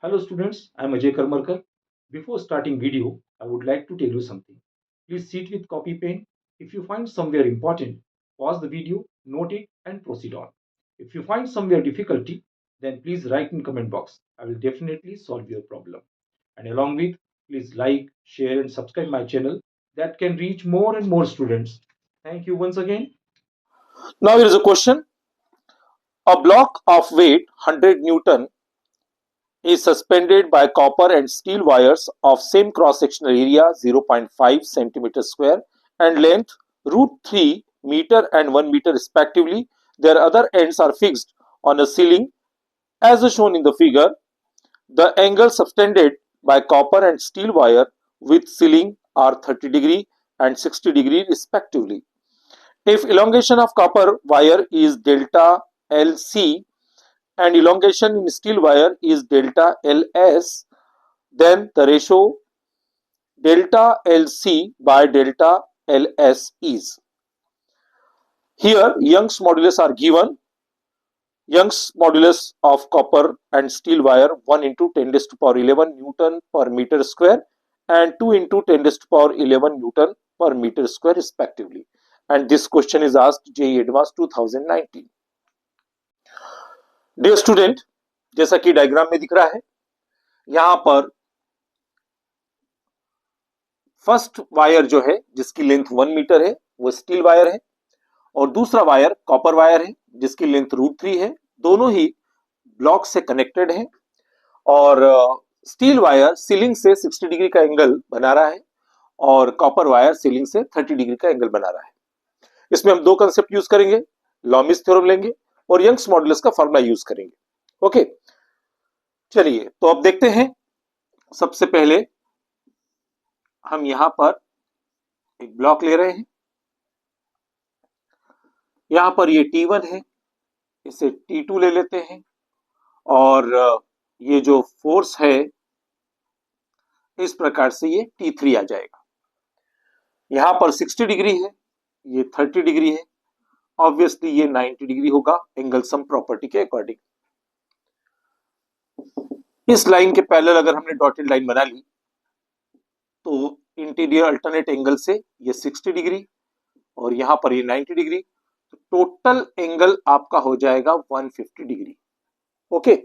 Hello students, I am Ajay Karmarkar. Before starting video, I would like to tell you something. Please sit with copy pen. If you find somewhere important, pause the video, note it and proceed on. If you find somewhere difficulty, then please write in comment box. I will definitely solve your problem. And along with, please like, share and subscribe my channel that can reach more and more students. Thank you once again. Now here is a question. A block of weight 100 Newton is suspended by copper and steel wires of same cross-sectional area 0.5 centimeter square and length root 3 meter and 1 meter respectively. Their other ends are fixed on a ceiling as shown in the figure. The angles subtended by copper and steel wire with ceiling are 30 degree and 60 degree respectively. If elongation of copper wire is delta LC and elongation in steel wire is delta LS, then the ratio delta LC by delta LS is. Here Young's modulus are given. Young's modulus of copper and steel wire 1 into 10 raised to power 11 Newton per meter square and 2 into 10 raised to power 11 Newton per meter square respectively. And this question is asked JEE Advanced 2019. Dear student, जैसा कि diagram में दिख रहा है, यहां पर first wire जो है जिसकी लेंथ 1 मीटर है वो स्टील वायर है और दूसरा वायर कॉपर वायर है जिसकी लेंथ √3 है। दोनों ही ब्लॉक से कनेक्टेड है और स्टील वायर सीलिंग से 60 डिग्री का एंगल बना रहा है और कॉपर वायर सीलिंग से 30 डिग्री का एंगल बना रहा है। इसमें हम दो कंसेप्ट यूज करेंगे, लॉमिस थ्योरम लेंगे और यंग्स मॉडुलस का फॉर्मूला यूज करेंगे। ओके, चलिए तो अब देखते हैं। सबसे पहले हम यहां पर एक ब्लॉक ले रहे हैं। यहां पर ये T1 है, इसे T2 ले लेते हैं और ये जो फोर्स है इस प्रकार से ये T3 आ जाएगा। यहां पर 60 डिग्री है, ये 30 डिग्री है, ऑब्वियसली ये 90 डिग्री होगा एंगल सम प्रॉपर्टी के अकॉर्डिंग। इस लाइन के पैरेलल अगर हमने डॉटेड लाइन बना ली तो इंटीरियर अल्टरनेट एंगल से ये 60 डिग्री और यहां पर ये 90 डिग्री, तो टोटल एंगल आपका हो जाएगा 150 डिग्री। ओके,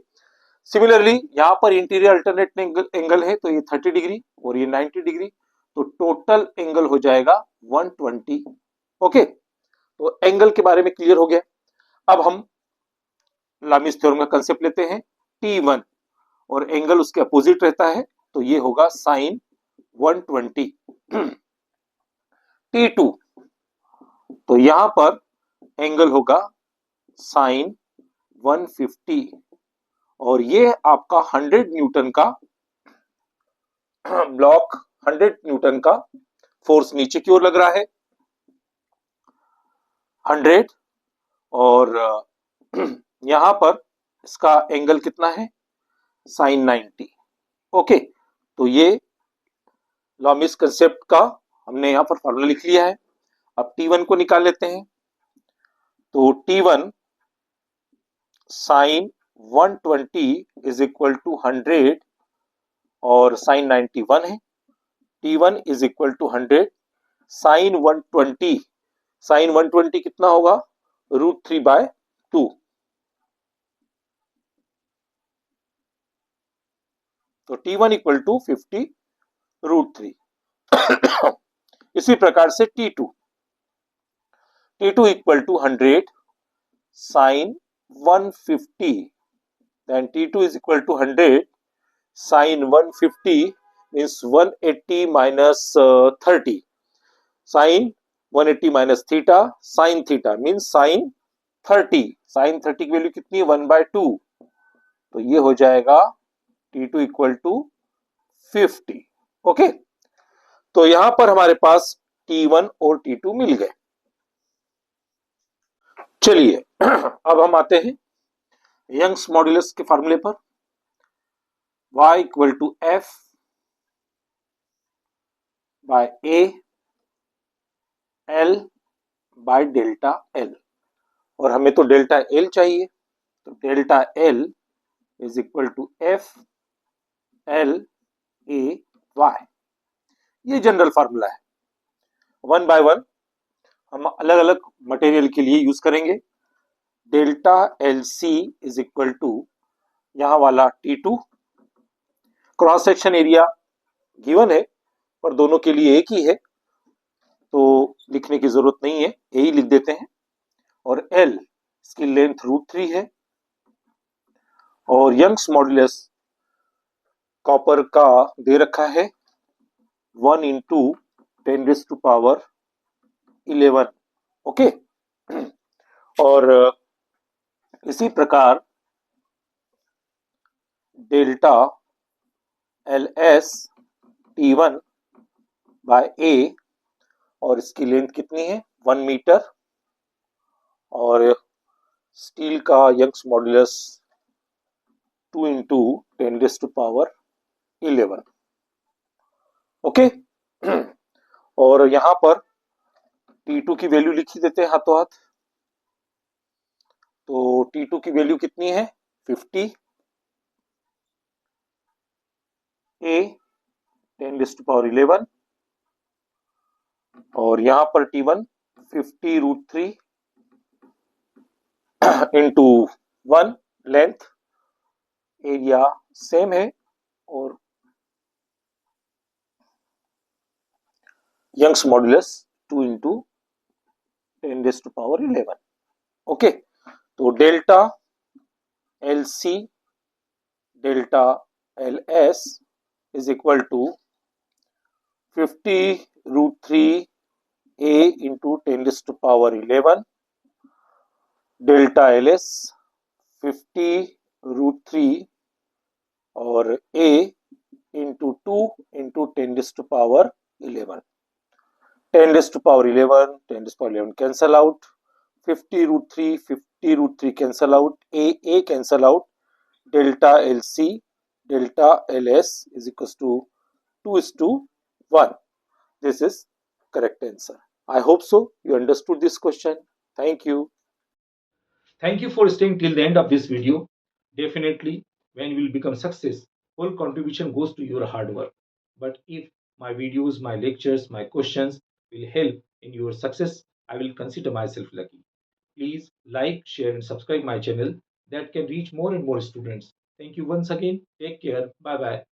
सिमिलरली यहां पर इंटीरियर अल्टरनेट एंगल है तो ये 30 डिग्री और ये 90 डिग्री, तो टोटल एंगल हो जाएगा 120। ओके, तो एंगल के बारे में क्लियर हो गया। अब हम लॉमिस थ्योरम का कंसेप्ट लेते हैं। T1 और एंगल उसके अपोजिट रहता है तो ये होगा साइन 120। T2 तो यहां पर एंगल होगा साइन 150 और ये आपका 100 न्यूटन का ब्लॉक, 100 न्यूटन का फोर्स नीचे की ओर लग रहा है 100 और यहां पर इसका एंगल कितना है साइन 90। ओके, तो ये लॉमिस कंसेप्ट का हमने यहां पर फॉर्मूला लिख लिया है। अब T1 को निकाल लेते हैं। तो T1 sign 120 is equal to 100 और साइन 91 है। T1 is equal to 100 sine 120, sine 120 कितना होगा √3/2। तो T1 इक्वल टू 50 √3। इसी प्रकार से T2 equal to 100 sine 150, then T2 is equal to 100 sin 150 means 180 minus 30, sin 180 minus theta, sin theta means sin 30, sin 30 की value कितनी है 1/2, तो ये हो जाएगा T2 इक्वल टू 50। ओके, तो यहां पर हमारे पास T1 और T2 मिल गए। चलिए अब हम आते हैं यंग्स मॉड्यूलस के फॉर्मूले पर। y equal to F by A L by delta L और हमें तो डेल्टा L चाहिए, तो delta L is equal to F ये जनरल फार्मूला है। वन बाय वन हम अलग अलग मटेरियल के लिए यूज करेंगे। Delta L C is equal to यहां वाला T2, cross section area given है पर दोनों के लिए एक ही है तो लिखने की जरूरत नहीं है, यही लिख देते हैं। और L इसकी लेंथ √3 है और यंग्स मॉड्यूलस कॉपर का दे रखा है 1 इंटू 10⁻11। ओके। और इसी प्रकार delta L S T1 by A और इसकी लेंथ कितनी है 1 मीटर और स्टील का यंग्स मॉड्यूलस 2 इंटू 10⁻11। ओके। और यहां पर T2 की वैल्यू लिख ही देते हैं हाथों हाथ। तो T2 की वैल्यू कितनी है 50, A 10⁻11 और यहां पर T1 50 √3 into 1, length area same है और यंग्स मॉड्यूलस 2 इंटू 10⁻11। ओके। तो delta L C delta L S is equal to 50 √3 A into 10⁻11 delta L S 50 √3 और A into 2 into 10⁻11। 10⁻11 10⁻11 cancel out, 50 √3 cancel out, A cancel out, delta LC delta LS is equals to 2:1. This is correct answer. I hope so you understood this question. Thank you. Thank you for staying till the end of this video. Definitely, when you will become success, whole contribution goes to your hard work. But if my videos, my lectures, my questions will help in your success, I will consider myself lucky. Please like, share and subscribe my channel that can reach more and more students. Thank you once again. Take care. Bye bye.